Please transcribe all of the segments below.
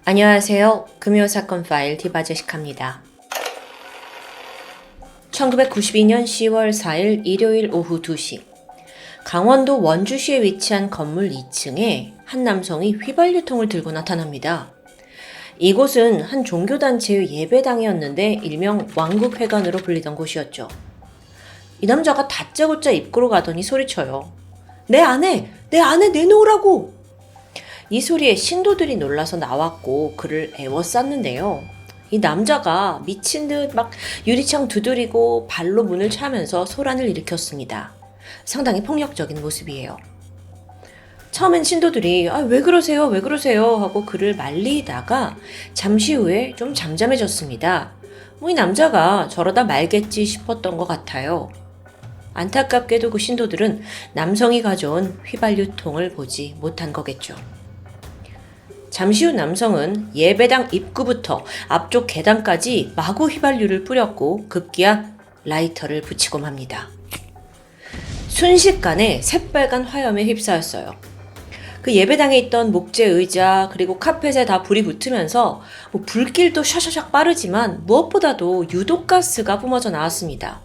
안녕하세요. 금요사건 파일 디바제식합니다. 1992년 10월 4일 일요일 오후 2시 강원도 원주시에 위치한 건물 2층에 한 남성이 휘발유통을 들고 나타납니다. 이곳은 한 종교단체의 예배당이었는데 일명 왕국회관으로 불리던 곳이었죠. 이 남자가 다짜고짜 입구로 가더니 소리쳐요. 내 안에 내놓으라고! 이 소리에 신도들이 놀라서 나왔고 그를 에워쌌는데요. 이 남자가 미친 듯 막 유리창 두드리고 발로 문을 차면서 소란을 일으켰습니다. 상당히 폭력적인 모습이에요. 처음엔 신도들이 왜 그러세요 하고 그를 말리다가 잠시 후에 좀 잠잠해졌습니다. 이 남자가 저러다 말겠지 싶었던 것 같아요. 안타깝게도 그 신도들은 남성이 가져온 휘발유통을 보지 못한 거겠죠. 잠시 후 남성은 예배당 입구부터 앞쪽 계단까지 마구 휘발유를 뿌렸고 급기야 라이터를 붙이고 맙니다. 순식간에 새빨간 화염에 휩싸였어요. 그 예배당에 있던 목재 의자 그리고 카펫에 다 불이 붙으면서 불길도 샤샤샥 빠르지만 무엇보다도 유독가스가 뿜어져 나왔습니다.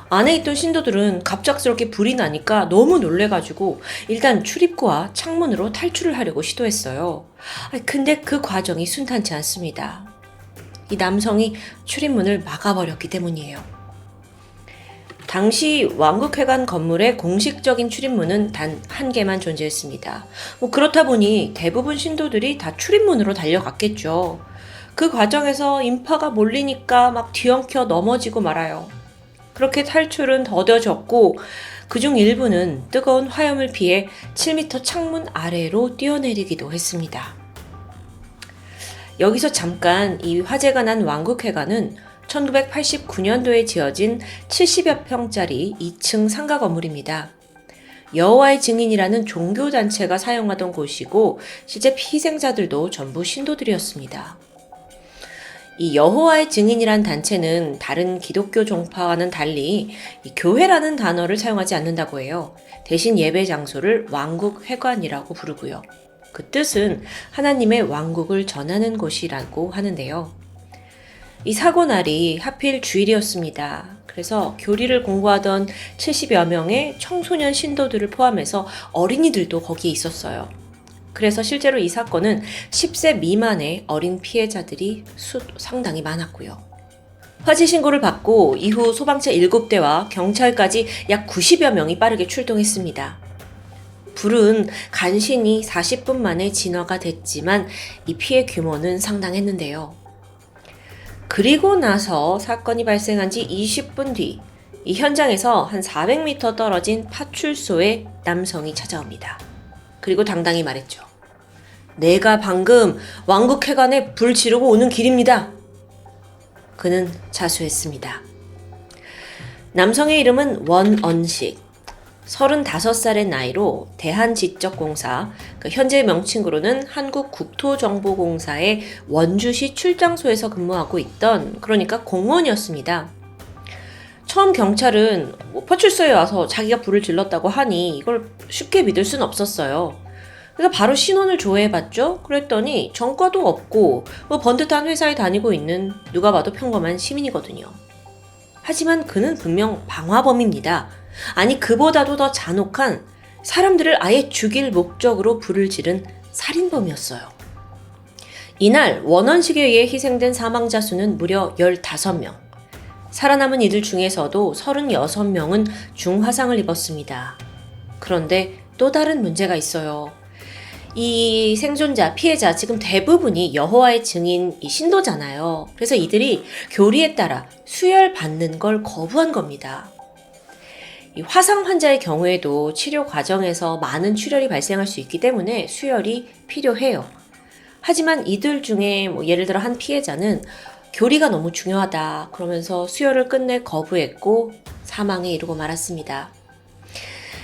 안에 있던 신도들은 갑작스럽게 불이 나니까 너무 놀래가지고 일단 출입구와 창문으로 탈출을 하려고 시도했어요. 근데 그 과정이 순탄치 않습니다. 이 남성이 출입문을 막아버렸기 때문이에요. 당시 왕국회관 건물의 공식적인 출입문은 단 한 개만 존재했습니다. 그렇다 보니 대부분 신도들이 다 출입문으로 달려갔겠죠. 그 과정에서 인파가 몰리니까 막 뒤엉켜 넘어지고 말아요. 그렇게 탈출은 더뎌졌고 그중 일부는 뜨거운 화염을 피해 7m 창문 아래로 뛰어내리기도 했습니다. 여기서 잠깐 이 화재가 난 왕국회관은 1989년도에 지어진 70여 평짜리 2층 상가 건물입니다. 여호와의 증인이라는 종교단체가 사용하던 곳이고 실제 희생자들도 전부 신도들이었습니다. 이 여호와의 증인이란 단체는 다른 기독교 종파와는 달리 이 교회라는 단어를 사용하지 않는다고 해요. 대신 예배 장소를 왕국회관이라고 부르고요. 그 뜻은 하나님의 왕국을 전하는 곳이라고 하는데요. 이 사고 날이 하필 주일이었습니다. 그래서 교리를 공부하던 70여 명의 청소년 신도들을 포함해서 어린이들도 거기에 있었어요. 그래서 실제로 이 사건은 10세 미만의 어린 피해자들이 상당히 많았고요. 화재 신고를 받고 이후 소방차 7대와 경찰까지 약 90여 명이 빠르게 출동했습니다. 불은 간신히 40분 만에 진화가 됐지만 이 피해 규모는 상당했는데요. 그리고 나서 사건이 발생한 지 20분 뒤 이 현장에서 한 400m 떨어진 파출소에 남성이 찾아옵니다. 그리고 당당히 말했죠. 내가 방금 왕국회관에 불 지르고 오는 길입니다. 그는 자수했습니다. 남성의 이름은 원언식, 35살의 나이로 대한지적공사, 현재 명칭으로는 한국국토정보공사의 원주시 출장소에서 근무하고 있던 그러니까 공무원이었습니다. 처음 경찰은 파출소에 와서 자기가 불을 질렀다고 하니 이걸 쉽게 믿을 순 없었어요. 그래서 바로 신원을 조회해봤죠. 그랬더니 전과도 없고 번듯한 회사에 다니고 있는 누가 봐도 평범한 시민이거든요. 하지만 그는 분명 방화범입니다. 아니 그보다도 더 잔혹한 사람들을 아예 죽일 목적으로 불을 지른 살인범이었어요. 이날 원원식에 의해 희생된 사망자 수는 무려 15명. 살아남은 이들 중에서도 36명은 중화상을 입었습니다. 그런데 또 다른 문제가 있어요. 이 생존자, 피해자 지금 대부분이 여호와의 증인 신도잖아요. 그래서 이들이 교리에 따라 수혈받는 걸 거부한 겁니다. 이 화상 환자의 경우에도 치료 과정에서 많은 출혈이 발생할 수 있기 때문에 수혈이 필요해요. 하지만 이들 중에 예를 들어 한 피해자는 교리가 너무 중요하다 그러면서 수혈을 끝내 거부했고 사망에 이르고 말았습니다.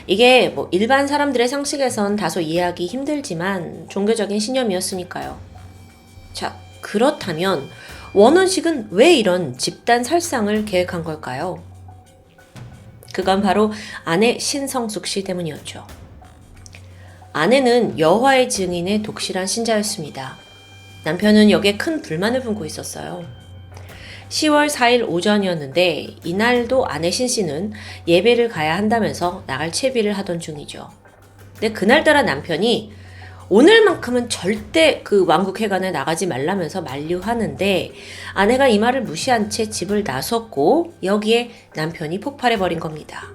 이게 일반 사람들의 상식에선 다소 이해하기 힘들지만 종교적인 신념이었으니까요. 자, 그렇다면 원원식은 왜 이런 집단 살상을 계획한 걸까요? 그건 바로 아내 신성숙 씨 때문이었죠. 아내는 여호와의 증인의 독실한 신자였습니다. 남편은 여기에 큰 불만을 품고 있었어요. 10월 4일 오전이었는데 이날도 아내 신 씨는 예배를 가야 한다면서 나갈 채비를 하던 중이죠. 근데 그날따라 남편이 오늘만큼은 절대 그 왕국회관에 나가지 말라면서 만류하는데 아내가 이 말을 무시한 채 집을 나섰고 여기에 남편이 폭발해버린 겁니다.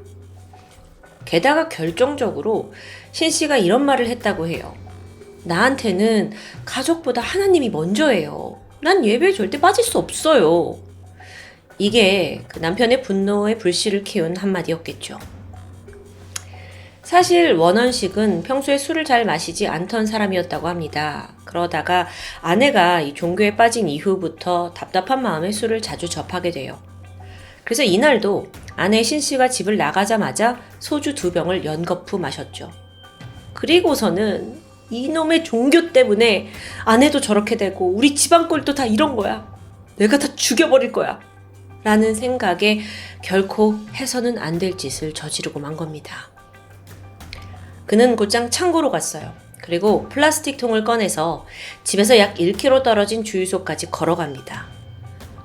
게다가 결정적으로 신 씨가 이런 말을 했다고 해요. 나한테는 가족보다 하나님이 먼저예요. 난 예배에 절대 빠질 수 없어요. 이게 그 남편의 분노에 불씨를 키운 한마디였겠죠. 사실 원원식은 평소에 술을 잘 마시지 않던 사람이었다고 합니다. 그러다가 아내가 이 종교에 빠진 이후부터 답답한 마음에 술을 자주 접하게 돼요. 그래서 이날도 아내 신씨가 집을 나가자마자 소주 2병을 연거푸 마셨죠. 그리고서는 이놈의 종교 때문에 아내도 저렇게 되고 우리 집안 꼴도 다 이런 거야. 내가 다 죽여버릴 거야. 라는 생각에 결코 해서는 안 될 짓을 저지르고 만 겁니다. 그는 곧장 창고로 갔어요. 그리고 플라스틱 통을 꺼내서 집에서 약 1km 떨어진 주유소까지 걸어갑니다.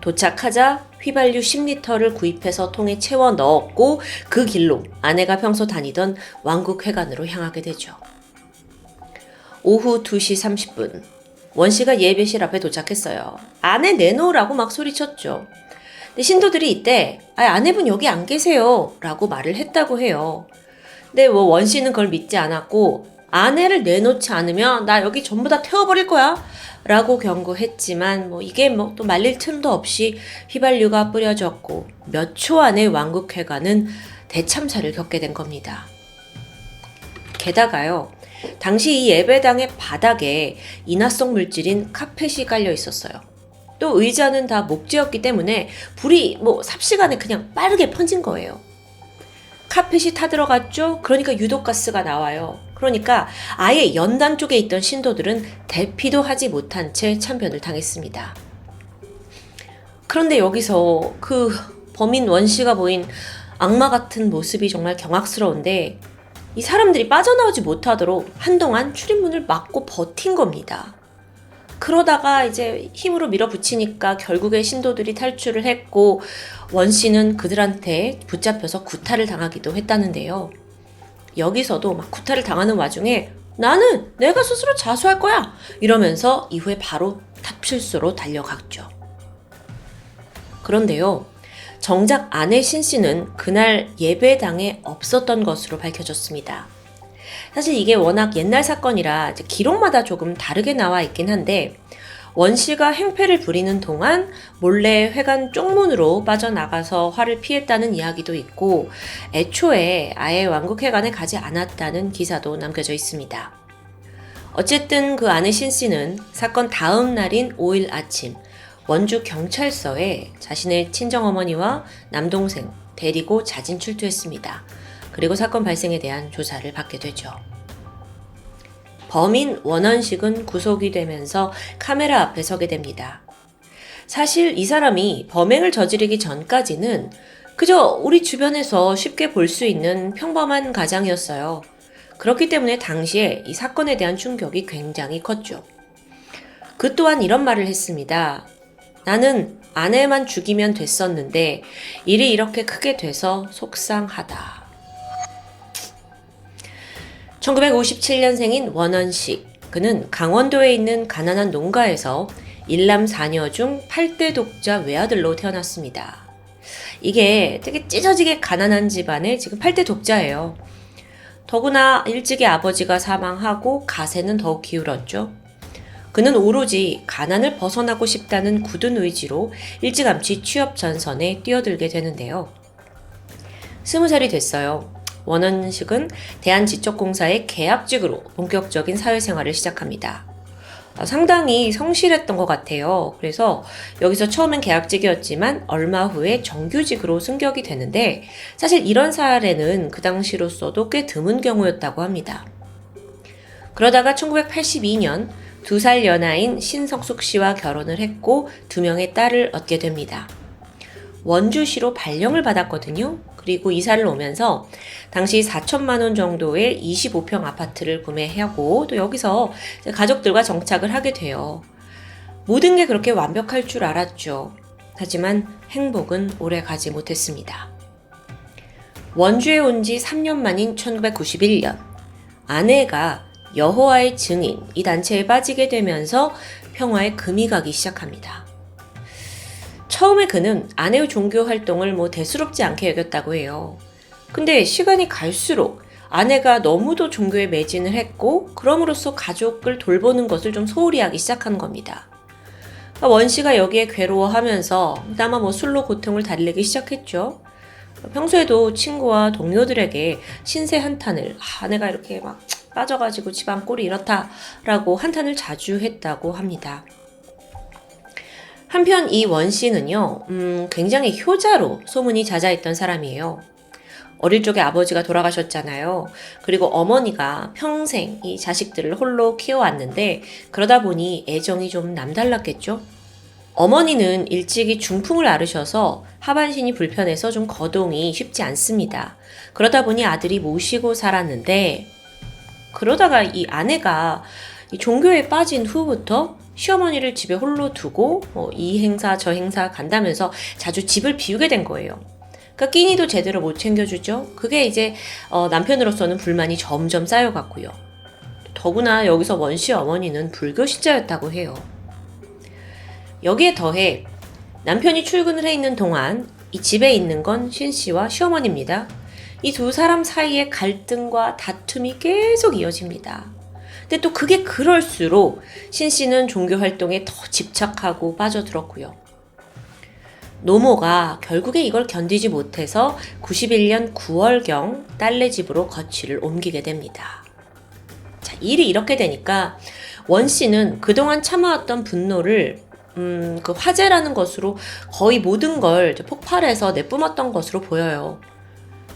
도착하자 휘발유 10리터를 구입해서 통에 채워 넣었고 그 길로 아내가 평소 다니던 왕국회관으로 향하게 되죠. 오후 2시 30분 원씨가 예배실 앞에 도착했어요. 아내 내놓으라고 막 소리쳤죠. 근데 신도들이 이때 아내분 여기 안 계세요 라고 말을 했다고 해요. 근데 원씨는 그걸 믿지 않았고 아내를 내놓지 않으면 나 여기 전부 다 태워버릴 거야 라고 경고했지만 이게 또 말릴 틈도 없이 휘발유가 뿌려졌고 몇 초 안에 왕국회관은 대참사를 겪게 된 겁니다. 게다가요, 당시 이 예배당의 바닥에 인화성 물질인 카펫이 깔려 있었어요. 또 의자는 다 목재였기 때문에 불이 삽시간에 그냥 빠르게 퍼진 거예요. 카펫이 타들어갔죠? 그러니까 유독가스가 나와요. 그러니까 아예 연단 쪽에 있던 신도들은 대피도 하지 못한 채 참변을 당했습니다. 그런데 여기서 그 범인 원씨가 보인 악마 같은 모습이 정말 경악스러운데 이 사람들이 빠져나오지 못하도록 한동안 출입문을 막고 버틴 겁니다. 그러다가 이제 힘으로 밀어붙이니까 결국에 신도들이 탈출을 했고 원씨는 그들한테 붙잡혀서 구타를 당하기도 했다는데요. 여기서도 막 구타를 당하는 와중에 나는 내가 스스로 자수할 거야 이러면서 이후에 바로 탑실소로 달려갔죠. 그런데요, 정작 아내 신씨는 그날 예배당에 없었던 것으로 밝혀졌습니다. 사실 이게 워낙 옛날 사건이라 기록마다 조금 다르게 나와 있긴 한데 원씨가 행패를 부리는 동안 몰래 회관 쪽문으로 빠져나가서 화를 피했다는 이야기도 있고 애초에 아예 왕국회관에 가지 않았다는 기사도 남겨져 있습니다. 어쨌든 그 아내 신씨는 사건 다음 날인 5일 아침 원주 경찰서에 자신의 친정어머니와 남동생 데리고 자진 출두했습니다. 그리고 사건 발생에 대한 조사를 받게 되죠. 범인 원원식은 구속이 되면서 카메라 앞에 서게 됩니다. 사실 이 사람이 범행을 저지르기 전까지는 그저 우리 주변에서 쉽게 볼 수 있는 평범한 가장이었어요. 그렇기 때문에 당시에 이 사건에 대한 충격이 굉장히 컸죠. 그 또한 이런 말을 했습니다. 나는 아내만 죽이면 됐었는데 일이 이렇게 크게 돼서 속상하다. 1957년생인 원원식. 그는 강원도에 있는 가난한 농가에서 일남 4녀 중 8대 독자 외아들로 태어났습니다. 이게 되게 찢어지게 가난한 집안의 지금 8대 독자예요. 더구나 일찍이 아버지가 사망하고 가세는 더욱 기울었죠. 그는 오로지 가난을 벗어나고 싶다는 굳은 의지로 일찌감치 취업 전선에 뛰어들게 되는데요. 20살이 됐어요. 원원식은 대한지적공사의 계약직으로 본격적인 사회생활을 시작합니다. 상당히 성실했던 것 같아요. 그래서 여기서 처음엔 계약직이었지만 얼마 후에 정규직으로 승격이 되는데 사실 이런 사례는 그 당시로서도 꽤 드문 경우였다고 합니다. 그러다가 1982년 2살 연하인 신성숙 씨와 결혼을 했고 2명의 딸을 얻게 됩니다. 원주시로 발령을 받았거든요. 그리고 이사를 오면서 당시 4천만 원 정도의 25평 아파트를 구매하고 또 여기서 가족들과 정착을 하게 돼요. 모든 게 그렇게 완벽할 줄 알았죠. 하지만 행복은 오래 가지 못했습니다. 원주에 온 지 3년 만인 1991년, 아내가 여호와의 증인 이 단체에 빠지게 되면서 평화에 금이 가기 시작합니다. 처음에 그는 아내의 종교 활동을 대수롭지 않게 여겼다고 해요. 근데 시간이 갈수록 아내가 너무도 종교에 매진을 했고 그럼으로써 가족을 돌보는 것을 좀 소홀히 하기 시작한 겁니다. 원 씨가 여기에 괴로워하면서 아마 술로 고통을 달래기 시작했죠. 평소에도 친구와 동료들에게 신세 한탄을 아내가 이렇게 막 빠져가지고 집안 꼴이 이렇다라고 한탄을 자주 했다고 합니다. 한편 이 원 씨는요, 굉장히 효자로 소문이 자자했던 사람이에요. 어릴 적에 아버지가 돌아가셨잖아요. 그리고 어머니가 평생 이 자식들을 홀로 키워왔는데 그러다 보니 애정이 좀 남달랐겠죠. 어머니는 일찍이 중풍을 앓으셔서 하반신이 불편해서 좀 거동이 쉽지 않습니다. 그러다 보니 아들이 모시고 살았는데 그러다가 이 아내가 이 종교에 빠진 후부터 시어머니를 집에 홀로 두고 이 행사 저 행사 간다면서 자주 집을 비우게 된 거예요. 그러니까 끼니도 제대로 못 챙겨주죠. 그게 이제 남편으로서는 불만이 점점 쌓여갔고요. 더구나 여기서 원씨 어머니는 불교 신자였다고 해요. 여기에 더해 남편이 출근을 해 있는 동안 이 집에 있는 건 신씨와 시어머니입니다. 이 두 사람 사이의 갈등과 다툼이 계속 이어집니다. 근데 또 그게 그럴수록 신씨는 종교 활동에 더 집착하고 빠져들었고요. 노모가 결국에 이걸 견디지 못해서 91년 9월경 딸네 집으로 거취를 옮기게 됩니다. 자, 일이 이렇게 되니까 원 씨는 그동안 참아왔던 분노를 그 화재라는 것으로 거의 모든 걸 폭발해서 내뿜었던 것으로 보여요.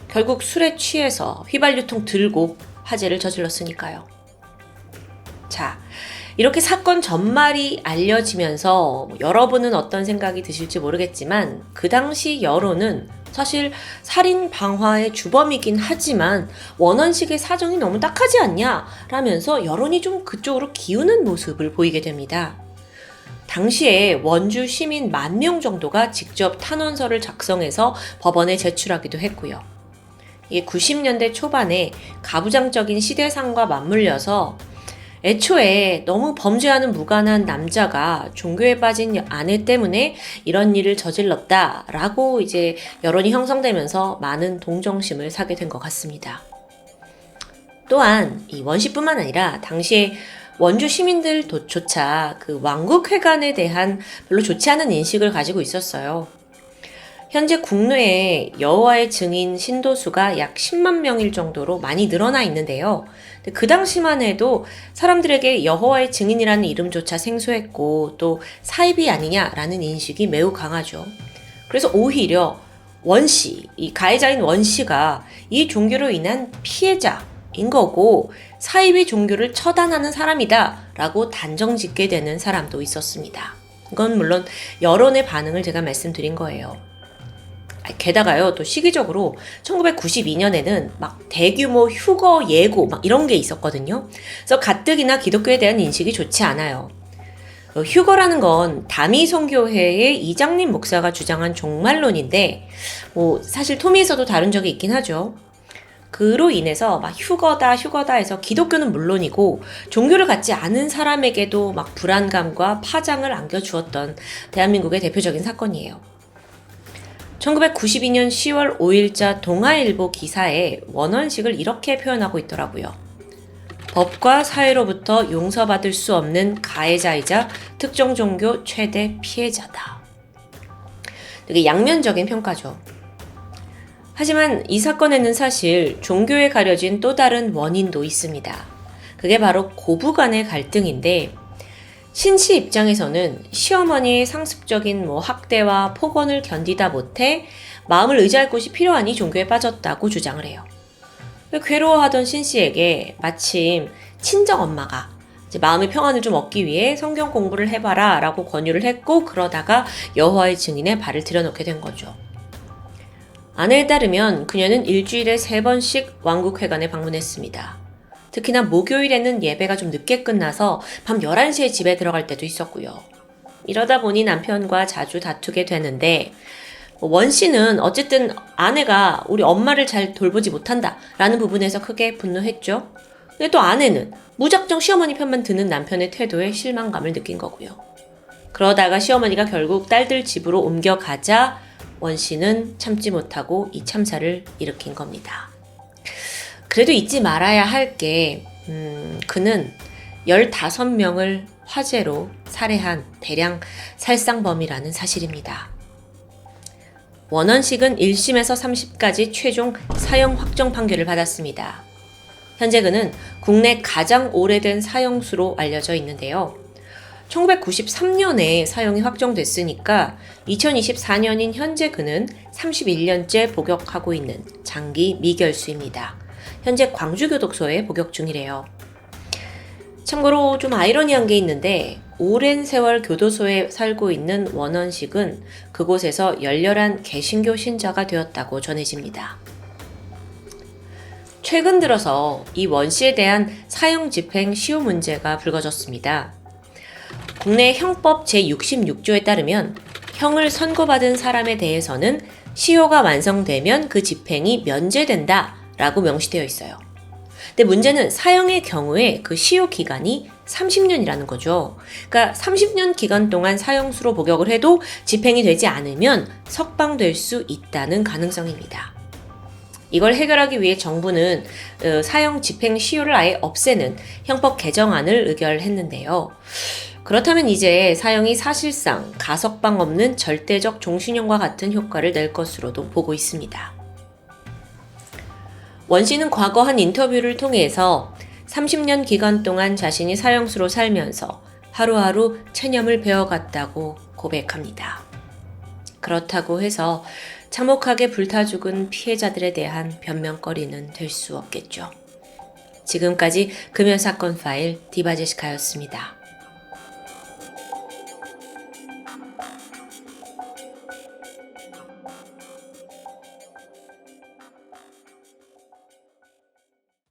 결국 술에 취해서 휘발유통 들고 화재를 저질렀으니까요. 자, 이렇게 사건 전말이 알려지면서 여러분은 어떤 생각이 드실지 모르겠지만 그 당시 여론은 사실 살인 방화의 주범이긴 하지만 원원식의 사정이 너무 딱하지 않냐 라면서 여론이 좀 그쪽으로 기우는 모습을 보이게 됩니다. 당시에 원주 시민 10,000명 정도가 직접 탄원서를 작성해서 법원에 제출하기도 했고요. 이게 90년대 초반에 가부장적인 시대상과 맞물려서 애초에 너무 범죄와는 무관한 남자가 종교에 빠진 아내 때문에 이런 일을 저질렀다라고 이제 여론이 형성되면서 많은 동정심을 사게 된 것 같습니다. 또한 이 원씨뿐만 아니라 당시에 원주 시민들조차 그 왕국회관에 대한 별로 좋지 않은 인식을 가지고 있었어요. 현재 국내에 여호와의 증인 신도수가 약 10만 명일 정도로 많이 늘어나 있는데요. 그 당시만 해도 사람들에게 여호와의 증인이라는 이름조차 생소했고 또 사입이 아니냐라는 인식이 매우 강하죠. 그래서 오히려 원씨, 이 가해자인 원씨가 이 종교로 인한 피해자인 거고 사입이 종교를 처단하는 사람이다 라고 단정짓게 되는 사람도 있었습니다. 이건 물론 여론의 반응을 제가 말씀드린 거예요. 게다가요, 또 시기적으로 1992년에는 막 대규모 휴거 예고 막 이런 게 있었거든요. 그래서 가뜩이나 기독교에 대한 인식이 좋지 않아요. 휴거라는 건 다미성교회의 이장림 목사가 주장한 종말론인데, 사실 토미에서도 다룬 적이 있긴 하죠. 그로 인해서 막 휴거다 해서 기독교는 물론이고 종교를 갖지 않은 사람에게도 막 불안감과 파장을 안겨주었던 대한민국의 대표적인 사건이에요. 1992년 10월 5일자 동아일보 기사에 원원식을 이렇게 표현하고 있더라고요. 법과 사회로부터 용서받을 수 없는 가해자이자 특정 종교 최대 피해자다. 되게 양면적인 평가죠. 하지만 이 사건에는 사실 종교에 가려진 또 다른 원인도 있습니다. 그게 바로 고부 간의 갈등인데 신씨 입장에서는 시어머니의 상습적인 학대와 폭언을 견디다 못해 마음을 의지할 곳이 필요하니 종교에 빠졌다고 주장을 해요. 괴로워하던 신씨에게 마침 친정 엄마가 이제 마음의 평안을 좀 얻기 위해 성경 공부를 해봐라 라고 권유를 했고 그러다가 여호와의 증인에 발을 들여놓게 된 거죠. 아내에 따르면 그녀는 일주일에 3번씩 왕국회관에 방문했습니다. 특히나 목요일에는 예배가 좀 늦게 끝나서 밤 11시에 집에 들어갈 때도 있었고요. 이러다 보니 남편과 자주 다투게 되는데 원 씨는 어쨌든 아내가 우리 엄마를 잘 돌보지 못한다라는 부분에서 크게 분노했죠. 근데 또 아내는 무작정 시어머니 편만 드는 남편의 태도에 실망감을 느낀 거고요. 그러다가 시어머니가 결국 딸들 집으로 옮겨가자 원 씨는 참지 못하고 이 참사를 일으킨 겁니다. 그래도 잊지 말아야 할 게 그는 15명을 화재로 살해한 대량 살상범이라는 사실입니다. 원원식은 1심에서 3심까지 최종 사형 확정 판결을 받았습니다. 현재 그는 국내 가장 오래된 사형수로 알려져 있는데요. 1993년에 사형이 확정됐으니까 2024년인 현재 그는 31년째 복역하고 있는 장기 미결수입니다. 현재 광주교독소에 복역 중이래요. 참고로 좀 아이러니한 게 있는데 오랜 세월 교도소에 살고 있는 원원식은 그곳에서 열렬한 개신교 신자가 되었다고 전해집니다. 최근 들어서 이 원 씨에 대한 사형 집행 시효 문제가 불거졌습니다. 국내 형법 제66조에 따르면 형을 선고받은 사람에 대해서는 시효가 완성되면 그 집행이 면제된다라고 명시되어 있어요. 근데 문제는 사형의 경우에 그 시효 기간이 30년이라는 거죠. 그러니까 30년 기간 동안 사형수로 복역을 해도 집행이 되지 않으면 석방될 수 있다는 가능성입니다. 이걸 해결하기 위해 정부는 사형 집행 시효를 아예 없애는 형법 개정안을 의결했는데요. 그렇다면 이제 사형이 사실상 가석방 없는 절대적 종신형과 같은 효과를 낼 것으로도 보고 있습니다. 원 씨는 과거 한 인터뷰를 통해서 30년 기간 동안 자신이 사형수로 살면서 하루하루 체념을 배워갔다고 고백합니다. 그렇다고 해서 참혹하게 불타 죽은 피해자들에 대한 변명거리는 될 수 없겠죠. 지금까지 금연사건 파일 디바제시카였습니다.